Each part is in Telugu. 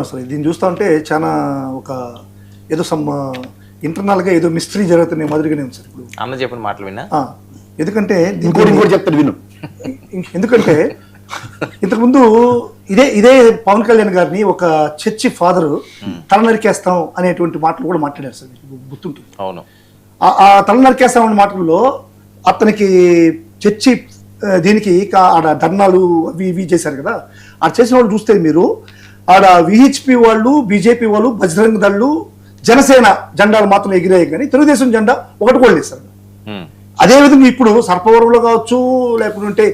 అసలు దీన్ని చూస్తా ఉంటే చాలా ఒక ఏదో సమ్ ఇంటర్నల్గా ఏదో మిస్టరీ జరుగుతున్న మాదిరిగానే ఉంది సార్. ఇప్పుడు అన్న చెప్పిన మాటలు విన్నా, ఎందుకంటే ఇంకోటి చెప్తాను విను. ఎందుకంటే ఇంతకుముందు ఇదే పవన్ కళ్యాణ్ గారిని ఒక చర్చి ఫాదరు తల నరికేస్తాం అనేటువంటి మాటలు కూడా మాట్లాడారు సార్, గుర్తుంటుంది. అవును, ఆ తల నరికేస్తాం అనే మాటల్లో అతనికి చర్చి దీనికి ఆడ ధర్నాలు అవి ఇవి చేశారు కదా, ఆ చేసిన వాళ్ళు చూస్తే మీరు ఆడ విహెచ్పి వాళ్ళు, బీజేపీ వాళ్ళు, బజరంగ దళ్ళు, జనసేన జెండాలు మాత్రం ఎగిరాయి కానీ తెలుగుదేశం జెండా ఒకటి కూడా లేదు సార్. అదేవిధంగా ఇప్పుడు సర్పవరంలో కావచ్చు, లేకుంటే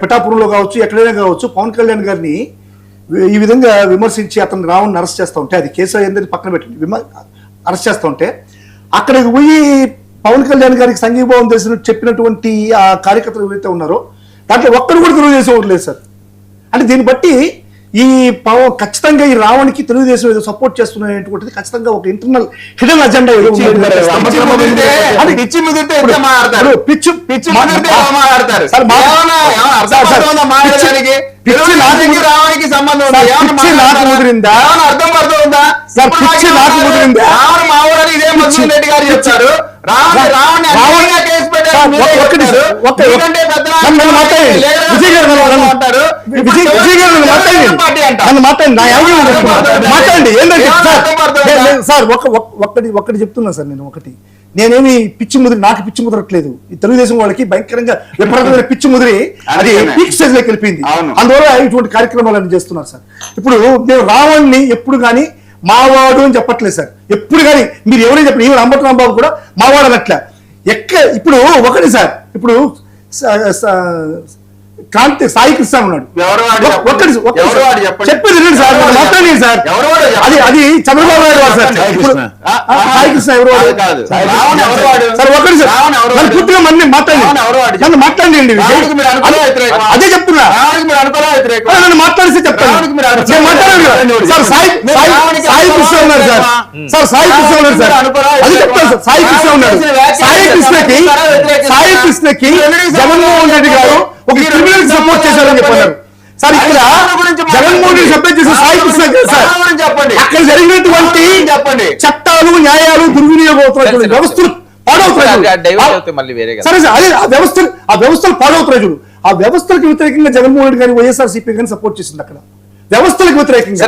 పిఠాపురంలో కావచ్చు, ఎక్కడైనా కావచ్చు, పవన్ కళ్యాణ్ గారిని ఈ విధంగా విమర్శించి అతను రావణ్ని అరెస్ట్ చేస్తూ ఉంటే, అది కేసు అయ్యిందని పక్కన పెట్టండి, అరెస్ట్ చేస్తూ ఉంటే అక్కడికి పోయి పవన్ కళ్యాణ్ గారికి సంఘీభావం తెలిసిన చెప్పినటువంటి ఆ కార్యకర్తలు ఎవరైతే ఉన్నారో దాంట్లో ఒక్కరు కూడా తెలుగుదేశం లేదు సార్. అంటే దీన్ని బట్టి ఈ ఖచ్చితంగా ఈ రావణ్కి తెలుగుదేశం ఏదో సపోర్ట్ చేస్తున్నటువంటిది ఖచ్చితంగా ఒక ఇంటర్నల్ హిడెన్ అజెండా ఏదో మాట్లాడండి. ఏంటంటే సార్ ఒక్కటి చెప్తున్నా సార్, నేనేమి పిచ్చి ముదిరి, నాకు పిచ్చి ముదరట్లేదు. ఈ తెలుగుదేశం వాళ్ళకి భయంకరంగా విపరీతమైన పిచ్చి ముదిరి అది పీక్ స్టేజ్ లోకి వెళ్ళిపోయింది. అందువల్ల ఇటువంటి కార్యక్రమాలు చేస్తున్నారు సార్. ఇప్పుడు నేను రావణ్ని ఎప్పుడు కానీ మావాడు అని చెప్పట్లేదు సార్. ఎప్పుడు కానీ మీరు ఎవరైనా చెప్పండి, ఈవెన్ అంబటి రాంబాబు కూడా మావాడు అనట్లే. ఇప్పుడు ఒకటి సార్, ఇప్పుడు క్రాంతి సాయి కృష్ణ ఉన్నాడు, చెప్పేది వినండి సార్, మాట్లాడండి సార్. అది చంద్రబాబు నాయుడు గారు సార్. సాయి కృష్ణ ఎవరు సార్? ఒకటి సార్, నన్ను పూర్తిగా మళ్ళీ నన్ను మాట్లాడండి. అదే చెప్తున్నా, నన్ను మాట్లాడిస్తే చెప్తాను. సార్ సాయి కృష్ణ ఉన్నారు సార్, సాయి కృష్ణ ఉన్నారు సార్, అది చెప్తాను సార్. సాయి కృష్ణ ఉన్నారు. సాయి కృష్ణకి జగన్మోహన్ రెడ్డి గారు ఒక క్రిమినల్ సపోర్ట్ చేశారని చెప్పారు సార్. ఇక్కడ జగన్మోహన్ రెడ్డి సపోర్ట్ చేసిన సాయి కృష్ణ సార్, అక్కడ జరిగినటువంటి చట్టాలు, న్యాయాలు దుర్వినియోగం అవుతున్నాయి, వ్యవస్థలు పాడవుతున్నాయి. సరే సార్, అదే ఆ వ్యవస్థలు పాడవుతున్నాయి చూడు. ఆ వ్యవస్థలకు వ్యతిరేకంగా జగన్మోహన్ రెడ్డి గారిని వైఎస్ఆర్సీపీ గారిని సపోర్ట్ చేసింది అక్కడ వ్యవస్థలకు వ్యతిరేకంగా.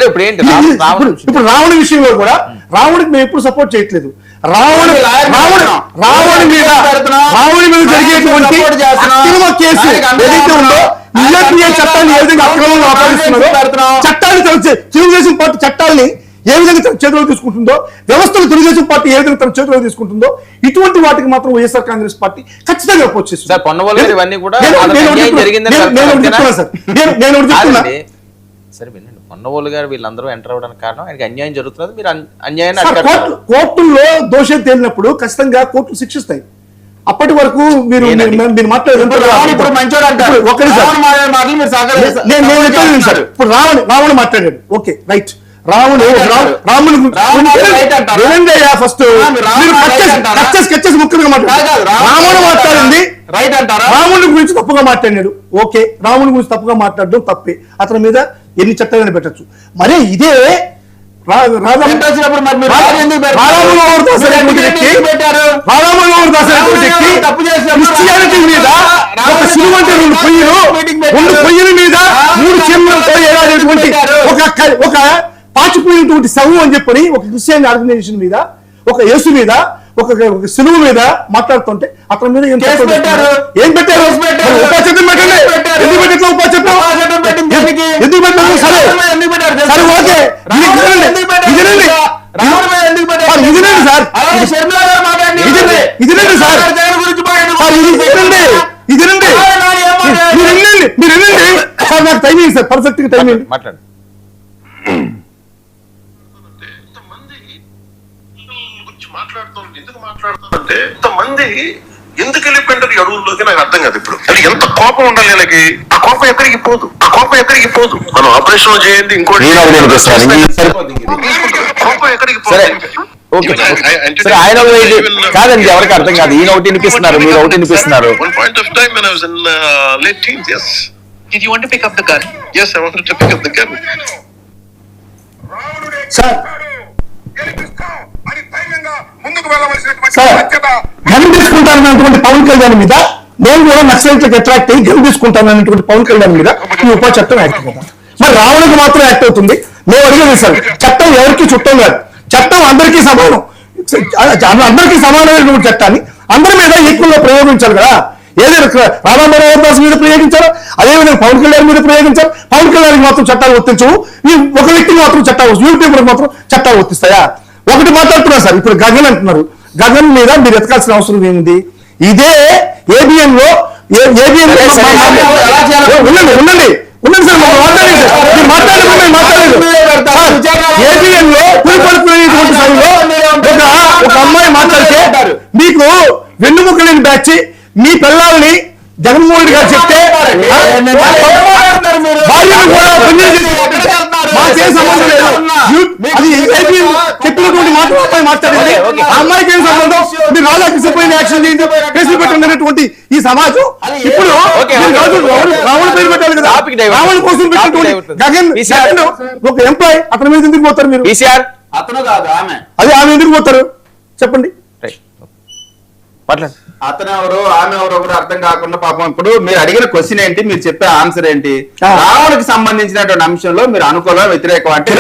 ఇప్పుడు రావణ విషయంలో కూడా రావణికి మేము ఎప్పుడు సపోర్ట్ చేయట్లేదు. రావణి మీద జరిగేటువంటి అక్రమ కేసు ఏదైతే ఉందో, యూఏపీఏ చట్టాన్ని ఏ విధంగా అక్రమంగా ఆపాదిస్తున్నారో, చట్టాన్ని తెలుగుదేశం పార్టీ చట్టాలని ఏ విధంగా తన చేతిలో తీసుకుంటుందో, వ్యవస్థలు తెలుగుదేశం పార్టీ ఏ విధంగా తన చేతిలో తీసుకుంటుందో, ఇటువంటి వాటికి మాత్రం వైఎస్ఆర్ కాంగ్రెస్ పార్టీ ఖచ్చితంగా సపోర్ట్ చేస్తుంది. సరే వినండి, పొన్నవోలు గారు వీళ్ళందరూ ఎంటర్ అవ్వడానికి కారణం ఆయనకి అన్యాయం జరుగుతున్నది. మీరు అన్యాయాన్ని కోర్టుల్లో దోషం తేలినప్పుడు ఖచ్చితంగా కోర్టులు శిక్షిస్తాయి. అప్పటి వరకు మీరు మాట్లాడేది ఇప్పుడు రావణ మాట్లాడాడు, ఓకే రైట్. ఫస్ట్ ముఖ్యంగా మాట్లాడారు. రావణ మాట్లాడింది రాముడి గురించి తప్పుగా మాట్లాడినాడు, ఓకే. రాముడి గురించి తప్పుగా మాట్లాడడం తప్పే, అతని మీద ఎన్ని చట్టాలను పెట్టచ్చు. మరే ఇదే క్రిస్టియానిటీ మీద ఒక సిలువంటే రెండు పొయ్యిల మీద 3 చీమలతో ఏడాడేటువంటి ఒక పాచిపోయినటువంటి శవం అని చెప్పని ఒక క్రిస్టియన్ ఆర్గనైజేషన్ మీద, ఒక యేసు మీద, ఒక సిలువు మీద మాట్లాడుతుంటే అతని మీద ఏం పెట్టారు? ఉపాచట్టం పెట్టండి. ఎందుకు పెట్టట్లా ఉపాచట్టం? ఎందుకు పెట్టారు? సరే ఓకే, ఇదేనండి సార్, సార్ నాకు టైమింగ్ సార్, పర్ఫెక్ట్ గా టైమింగ్ మాట్లాడు. ఎందుకు మాట్లాడుతుందంటే ఇంతమంది ఎందుకు వెళ్ళిపోయింటారు ఈ అడవుల్లోకి నాకు అర్థం కాదు. ఇప్పుడు అది ఎంత కోపం ఉండాలి వీళ్ళకి, ఆ కోపం ఎక్కడికి పోదు, మనం ఆపరేషన్ చేయండి, ఇంకోటి కోపం ఎక్కడికి పోదు. ఆయన కాదండి, ఎవరికి అర్థం కాదు. ఈయన ఒకటి వినిపిస్తున్నారు, మీరు ఒకటి వినిపిస్తున్నారు. One point of time when I was in late teens, yes. Did you want to pick up the gun? Yes, I wanted to pick up the gun. Sir గెలిపిస్తాం అని ధైర్యంగా ముందుకు వెళ్ళవలసినటువంటి సార్ బాధ్యత గన్ తీసుకుంటానన్నటువంటి పవన్ కళ్యాణ్ మీద నేను కూడా నక్సలైట్లకు అట్రాక్ట్ అయ్యి గన్ తీసుకుంటానన్నటువంటి పవన్ కళ్యాణ్ మీద ఈ ఉప చట్టం యాక్ట్ అవుతుంది. మరి రావణకు మాత్రం యాక్ట్ అవుతుంది. మేము అడిగేది సార్, చట్టం ఎవరికి చుట్టం కాదు, చట్టం అందరికీ సమానం. అందరికీ సమానమైనటువంటి చట్టాన్ని అందరి మీద ఈక్వల్ గా ప్రయోగించాలి కదా. ఏదైనా రామారావు దాస్ మీద ప్రయోగించారు, అదేవిధంగా పవన్ కళ్యాణ్ మీద ప్రయోగించారు. పవన్ కళ్యాణ్ మాత్రం చట్టాలు వర్తించవు, ఈ ఒక వ్యక్తికి మాత్రం చట్టాలు, యూట్యూబర్ మాత్రం చట్టాలు వర్తిస్తాయా? ఒకటి మాట్లాడుతున్నారు సార్, ఇప్పుడు గగన్ అంటున్నారు. గగన్ మీద మీరు ఎతకాల్సిన అవసరం ఏముంది? ఇదే ఏబిఎన్ లో ఉండండి సార్, మాట్లాడలేదు. ఏబిఎన్ లో పులిపడుతున్నటువంటి సమయంలో ఒక అమ్మాయి మాట్లాడితే మీకు వెన్నుముక్క లేని బ్యాచ్ మీ పిల్లల్ని జగన్మోహన్ రెడ్డి గారు చెప్తే భార్యను కూడా మాకేం సంబంధం లేదు. అది ఏబిఎన్ చెప్పినటువంటి మాట అమ్మాయి మాట్లాడింది. ఆ అమ్మాయికి ఏం సంబంధం? మీరు రాజాకి యాక్షన్ చేయండి, కేసులు పెట్టండి అనేటువంటి ఈ సమాజం ఇప్పుడు రావణ పేరు పెట్టాలి కదా. రావణ కోసం పెట్టినటువంటి గగన్ ఒక ఎంప్లాయ్, అతని మీద ఎందుకు పోతారు మీరు? అతను కాదు ఆమె, అది ఆమె ఎందుకు పోతారు చెప్పండి? అతను ఎవరు ఆమె ఎవరో కూడా అర్థం కాకుండా పాపం. ఇప్పుడు మీరు అడిగిన క్వశ్చన్ ఏంటి, మీరు చెప్పే ఆన్సర్ ఏంటి? రావణకి సంబంధించినటువంటి అంశంలో మీరు అనుకూలం వ్యతిరేకం అంటే